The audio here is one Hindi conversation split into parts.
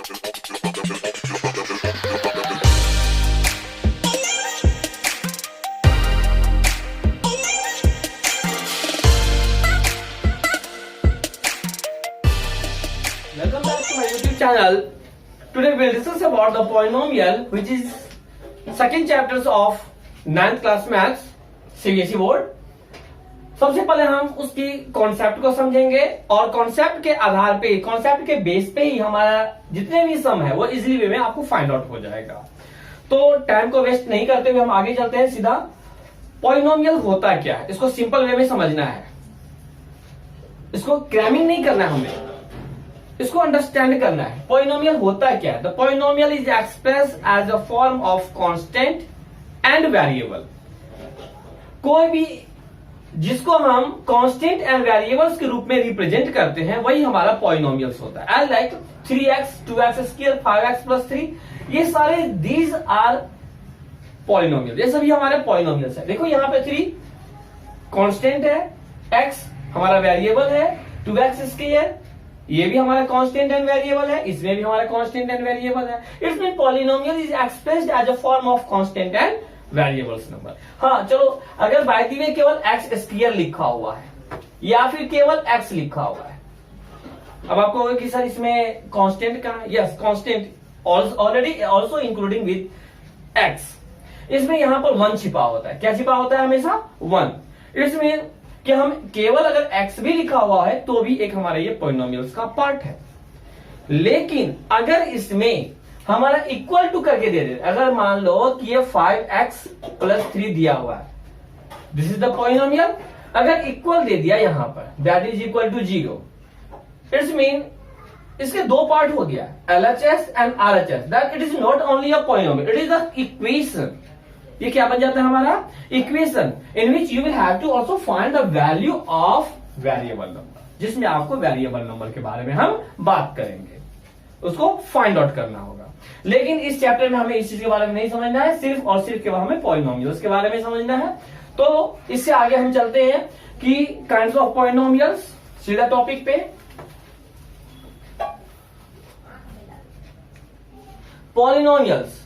Welcome back to my YouTube channel. Today we'll discuss about the polynomial, which is second chapters of 9th class maths CBSE board. सबसे पहले हम उसकी कॉन्सेप्ट को समझेंगे और कॉन्सेप्ट के आधार पे, कॉन्सेप्ट के बेस पे ही हमारा जितने भी सम है वो इजीली वे में आपको फाइंड आउट हो जाएगा. तो टाइम को वेस्ट नहीं करते हुए हम आगे चलते हैं सीधा. पॉलिनोमियल होता क्या है, इसको सिंपल वे में समझना है, इसको क्रैमिंग नहीं करना है, हमें इसको अंडरस्टैंड करना है. पॉलिनोमियल होता क्या है? The polynomial is express as a form of constant and variable. कोई भी जिसको हम कांस्टेंट एंड वेरिएबल्स के रूप में रिप्रेजेंट करते हैं वही हमारा पॉलिनोमियल्स होता है. As like 3x, 2x square, 5x plus 3, ये सारे दीज आर पॉलिनोमियल, ये सभी हमारे पॉलिनोमियल्स है. देखो यहाँ पे 3 कांस्टेंट है, x हमारा वेरिएबल है, 2x स्क्वायर ये भी हमारा कांस्टेंट एंड वेरिएबल है, इसमें भी हमारा कांस्टेंट एंड वेरिएबल है. It's mean polynomial is expressed as a form of constant and variables number. हाँ चलो, अगर बाय द वे केवल x स्क्वायर लिखा हुआ है या फिर केवल x लिखा हुआ है, अब आपको होगा कि सर इसमें कांस्टेंट कहां है? Yes, constant already also including with x. इसमें यहां पर 1 छिपा होता है. क्या छिपा होता है? हमेशा 1. इट्स मीन कि हम केवल अगर x भी लिखा हुआ है तो भी एक हमारा ये पॉलिनोमियल्स का पार्ट है. लेकिन अगर इसमें हमारा इक्वल टू करके दे दे, अगर मान लो कि ये 5x प्लस 3 दिया हुआ है, दिस इज द पॉलिनोमियल. अगर इक्वल दे दिया यहां पर, that is equal to 0, it's mean इसके 2 पार्ट हो गया, LHS and RHS. That it is not only a polynomial, it is a equation. ये क्या बन जाता है? हमारा equation in which you will have to also find the value of variable number, जिसमें आपको वेरिएबल नंबर के बारे में हम बात करेंगे, उसको फाइंड आउट करना होगा. लेकिन इस चैप्टर में हमें इस चीज के बारे में नहीं समझना है, सिर्फ और सिर्फ केवल हमें पॉलिनोमियल्स के बारे में समझना है. तो इससे आगे हम चलते हैं कि काइंड्स ऑफ पॉलिनोमियल्स. सीधा टॉपिक पे. Polynomials,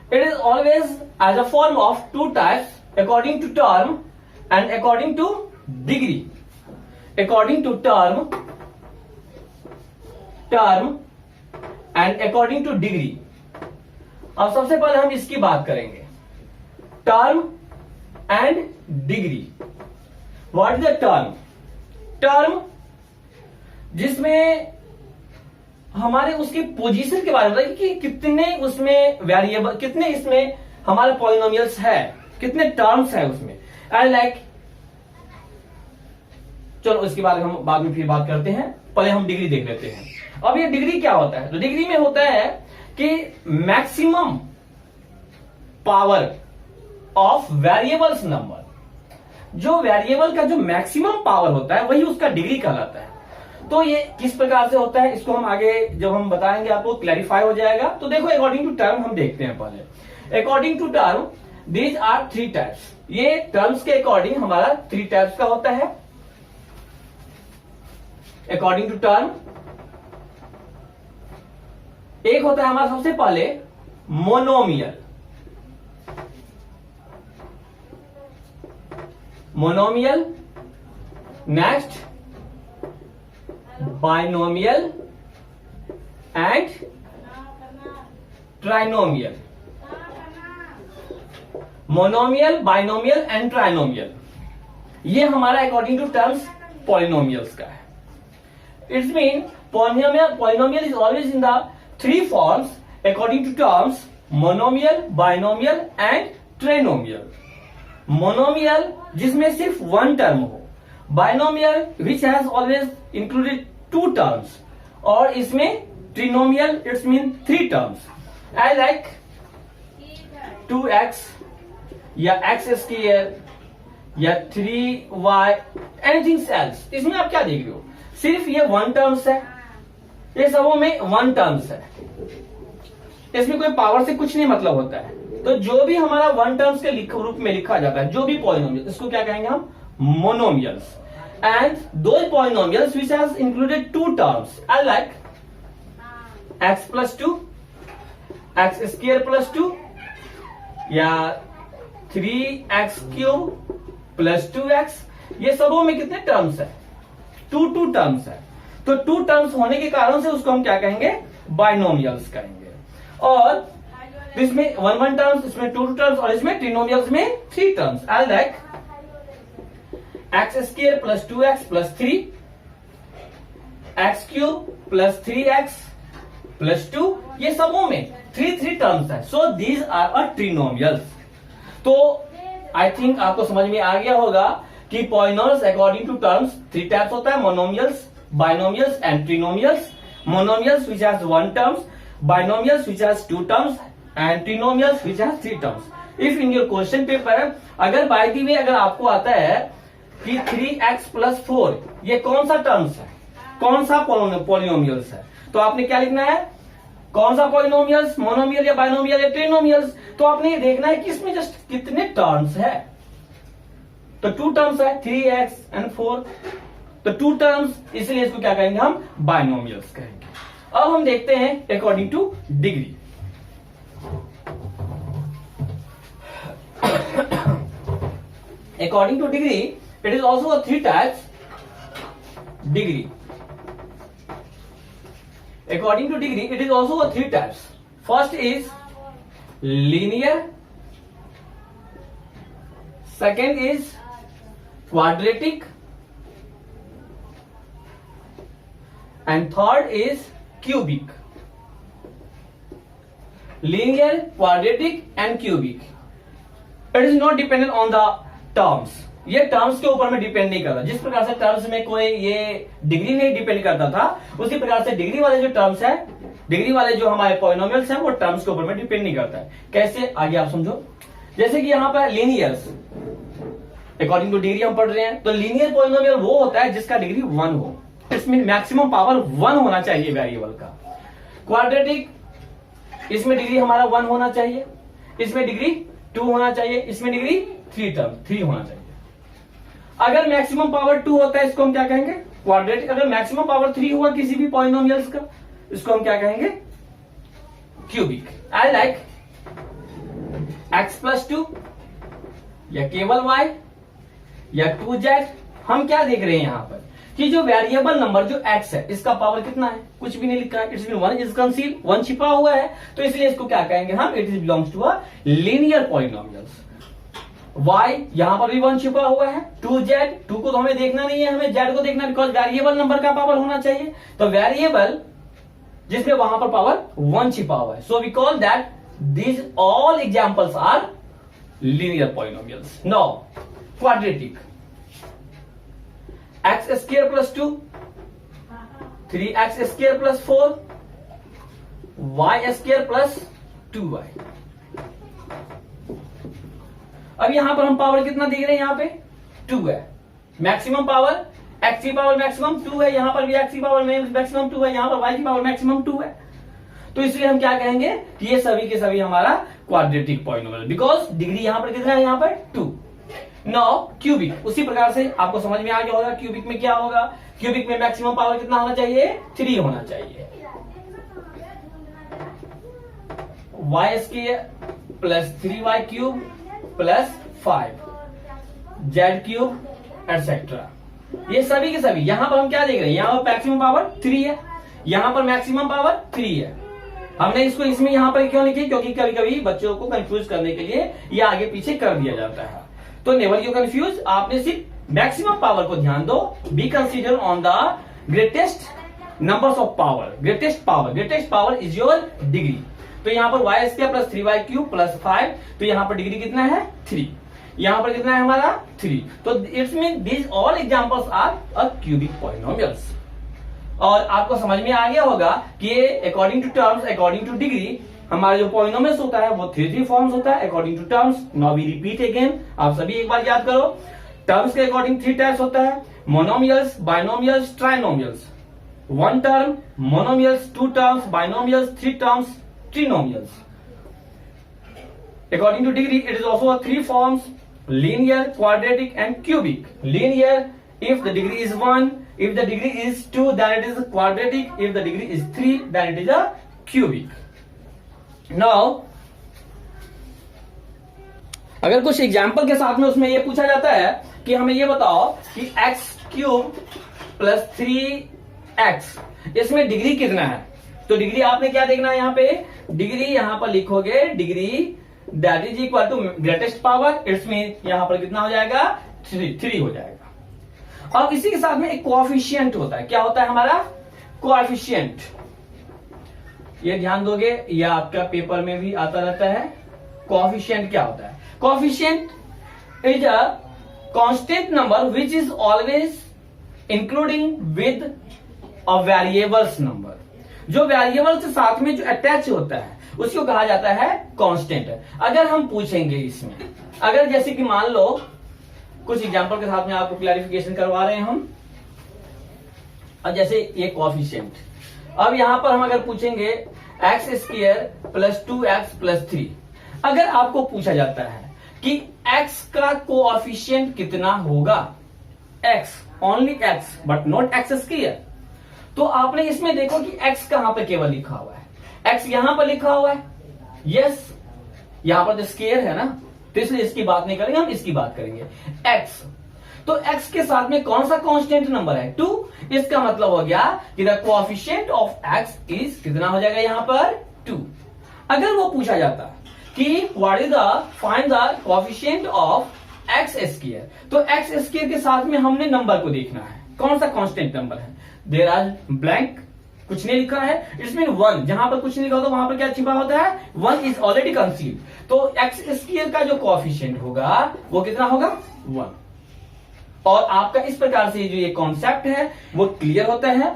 it is always as a form of 2 types according to term and according to degree. According to term and according to degree. अब सबसे पहले हम इसकी बात करेंगे, term and degree. What is the term? Term जिसमें हमारे उसकी पोजीशन के बारे में बताइए कि कितने उसमें वेरिएबल, कितने इसमें हमारे पॉलिनोमियल्स है, कितने टर्म्स है उसमें. एंड लाइक चलो इसके बारे में हम बाद में फिर बात करते हैं, पहले हम डिग्री देख लेते हैं. अब ये डिग्री क्या होता है? तो डिग्री में होता है कि maximum power of variables number. जो वेरिएबल का जो मैक्सिमम पावर होता है वही उसका डिग्री कहलाता है. तो ये किस प्रकार से होता है इसको हम आगे जब हम बताएंगे आपको क्लैरिफाई हो जाएगा. तो देखो, अकॉर्डिंग टू टर्म हम देखते हैं पहले. According to term these are 3 types. ये टर्म्स के अकॉर्डिंग हमारा 3 टाइप्स का होता है. अकॉर्डिंग टू टर्म एक होता है हमारा सबसे पहले monomial. Monomial, next binomial and trinomial. Monomial, binomial and trinomial, ये हमारा अकॉर्डिंग टू टर्म्स पॉलिनोमियल्स का है. It's mean polynomial is always in the 3 forms according to terms: monomial, binomial and trinomial. Monomial जिसमें सिर्फ 1 टर्म हो, binomial which has always included 2 terms, और इसमें trinomial it's mean 3 terms. I like 2x या x स्क्वायर या 3y, एनीथिंग एल्स. इसमें आप क्या देख रहे हो? सिर्फ ये 1 टर्म्स है, ये सबों में 1 टर्म्स है, इसमें कोई पावर से कुछ नहीं मतलब होता है. तो जो भी हमारा 1 टर्म्स के रूप में लिखा जाता है, जो भी पॉलिनोमियल, इसको क्या कहेंगे हम? Monomials. And those polynomials which has included 2 terms are like x plus 2, x square plus 2 या 3x³ प्लस 2x, ये सबों में कितने टर्म्स है? 2 टर्म्स है। तो 2 टर्म्स होने के कारण से उसको हम क्या कहेंगे? बाइनोमियल्स कहेंगे। और इसमें 1 टर्म्स, इसमें 2 टर्म्स और इसमें ट्रिनोमियल्स में 3 terms. As like x² plus 2x plus 3, x³ plus 3x plus 2, ये सबों में 3 टर्म्स है। So these are a trinomials. तो आई थिंक आपको समझ में आ गया होगा कि polynomials according to terms 3 types होता है, monomials, binomials and trinomials. Monomials which has 1 terms, binomials which has 2 terms and trinomials which has 3 terms. If in your question paper, अगर by the way अगर आपको आता है कि 3x plus 4 ये कौन सा टर्म्स है, कौन सा पॉलिनोमियल्स है, तो आपने क्या लिखना है? कौन सा पॉलिनोमियल्स, मोनोमियल या बाइनोमियल या ट्रिनोमियल्स? तो आपने ये देखना है कि इसमें जस्ट कितने टर्म्स है। तो 2 टर्म्स है, 3x and 4, तो 2 टर्म्स, इसलिए इसको क्या कहेंगे हम? बाइनोमियल्स कहेंगे। अब हम देखते हैं according to degree. According to degree it is also 3 types degree. According to degree it is also 3 types. First is linear, second is quadratic and third is cubic. Linear, quadratic and cubic. It is not dependent on the terms. ये टर्म्स के ऊपर में डिपेंड नहीं करता। जिस प्रकार से टर्म्स में कोई ये डिग्री नहीं डिपेंड करता था, उसी प्रकार से डिग्री वाले जो टर्म्स है, डिग्री वाले जो हमारे पॉलिनोमियल्स हैं, वो टर्म्स के ऊपर में डिपेंड नहीं करता है। कैसे? आगे आप समझो। जैसे कि यहाँ पर लीनियर्स अकॉर्डिंग टू डिग्री हम पढ़ रहे हैं, तो लीनियर पॉलिनोमियल वो होता है जिसका डिग्री 1 हो, इसमें मैक्सिमम पावर 1 होना चाहिए वेरिएबल का। क्वाड्रेटिक, इसमें डिग्री हमारा 1 होना चाहिए, इसमें डिग्री 2 होना चाहिए, इसमें डिग्री 3 होना चाहिए। अगर मैक्सिमम पावर 2 होता है, इसको हम क्या कहेंगे? क्वाड्रेटिक। अगर मैक्सिमम पावर 3 हुआ किसी भी पॉलिनोमियल्स का, इसको हम क्या कहेंगे? Cubic. I like x plus 2 या केवल y या 2z। हम क्या देख रहे हैं यहां पर कि जो वेरिएबल नंबर जो x है, इसका पावर कितना है? कुछ भी नहीं लिखा है। इट्स मीन 1 इज कंसील्ड, 1 छिपा हुआ है, तो इसलिए इसको क्या कहेंगे हम? It is belongs to a linear polynomials. y यहां पर भी 1 छिपा हुआ है, 2z, 2 को तो हमें देखना नहीं है, हमें z को देखना है, बिकॉज वेरिएबल नंबर का पावर होना चाहिए। तो वेरिएबल जिसमें वहां पर पावर 1 छिपा हुआ है, so we call that these all examples are linear polynomials. Now quadratic, x square plus 2, 3x square plus 4, y square plus 2y। अब यहां पर हम पावर कितना देख रहे हैं? यहां पे 2 है। मैक्सिमम पावर x की पावर मैक्सिमम 2 है, यहां पर भी x की पावर मैक्सिमम 2 है, यहां पर y की पावर मैक्सिमम 2 है। तो इसलिए हम क्या कहेंगे कि ये सभी के सभी हमारा क्वाड्रेटिक पॉलिनोमियल, बिकॉज डिग्री यहां पर कितना है? यहां पर 2। नाउ क्यूबिक, उसी प्रकार से आपको समझ में आ गया होगा क्यूबिक में क्या होगा। क्यूबिक में मैक्सिमम पावर कितना होना चाहिए? 3 होना चाहिए। y square plus 3y cube plus 5 z cube etcetera. ये सभी के सभी यहां पर हम क्या देख रहे हैं? यहां पर मैक्सिमम पावर 3 है, यहां पर मैक्सिमम पावर 3 है। हमने इसको इसमें यहां पर क्यों लिखी? क्योंकि कभी कभी बच्चों को कंफ्यूज करने के लिए ये आगे पीछे कर दिया जाता है। तो नेवर यू कंफ्यूज, आपने सिर्फ मैक्सिमम पावर को ध्यान दो। B consider on the greatest numbers of power. Greatest power is your degree. तो यहां पर y square plus 3y cube plus 5, तो यहां पर डिग्री कितना है? 3। यहां पर कितना है हमारा? 3। तो it's mean these all examples are a cubic polynomials. और आपको समझ में आ गया होगा कि according to terms, according to degree, हमारा जो पॉलिनोमियल्स होता है वो 3 फॉर्म्स होता है according to terms. Now we repeat again, आप सभी एक बार याद करो। टर्म्स के अकॉर्डिंग 3 टाइप्स होता है, monomials, binomials, trinomials. 1 term, monomials, 2 terms, binomials, 3 terms, trinomials. According to degree, it is also a 3 forms: linear, quadratic, and cubic. Linear, if the degree is 1, if the degree is 2, then it is a quadratic. If the degree is 3, then it is a cubic. Now अगर कुछ एग्जाम्पल के साथ में उसमें ये पूछा जाता है कि हमें ये बताओ कि एक्स क्यूब प्लस 3x, इसमें डिग्री कितना है, तो डिग्री आपने क्या देखना है, यहां पे डिग्री यहां पर लिखोगे, degree that is equal to greatest power, it's mean यहां पर कितना हो जाएगा, 3 हो जाएगा। और इसी के साथ में एक कोएफिशिएंट होता है, क्या होता है हमारा कोएफिशिएंट, ये ध्यान दोगे, यह आपका पेपर में भी आता रहता है। कोएफिशिएंट क्या होता है, coefficient is a constant number which is always including with a variables number, जो वेरिएबल से साथ में जो अटैच होता है उसको कहा जाता है कांस्टेंट। अगर हम पूछेंगे इसमें, अगर जैसे कि मान लो कुछ एग्जांपल के साथ में आपको क्लैरिफिकेशन करवा रहे हैं हम, अब जैसे ये कोएफिशिएंट, अब यहां पर हम अगर पूछेंगे x square plus 2x plus 3, अगर आपको पूछा जाता है कि x का कोएफिशिएंट कितना होगा, x only x but not x square, तो आपने इसमें देखो कि x कहां पर केवल लिखा हुआ है, x यहां पर लिखा हुआ है, यस यहां पर तो स्क्वायर है ना, तो इसलिए इसकी बात नहीं करेंगे हम, इसकी बात करेंगे x। तो x के साथ में कौन सा कांस्टेंट नंबर है, 2, इसका मतलब हो गया कि the coefficient of x is कितना हो जाएगा यहां पर 2। अगर वो पूछा जाता कि what is the find the coefficient of x square, तो एक्स स्क्वायर के साथ में हमने नंबर को देखना है, कौन सा कांस्टेंट नंबर है, देयर आर ब्लैंक, कुछ नहीं लिखा है, इट्स मीन 1, जहां पर कुछ नहीं लिखा होता वहां पर क्या छिपा होता है, 1 इज ऑलरेडी कंसील्ड, तो एक्स स्क्वायर का जो कोएफिशिएंट होगा वो कितना होगा, 1। और आपका इस प्रकार से जो ये कॉन्सेप्ट है वो क्लियर होता है।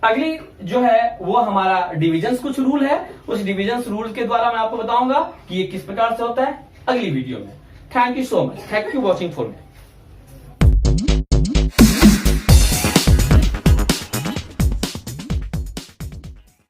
अगली जो है वो हमारा डिविजन्स कुछ रूल है, उस डिविजन्स रूल के द्वारा मैं आपको बताऊंगा कि ये किस प्रकार से होता है अगली वीडियो में। Thank you so much, thank you watching for me.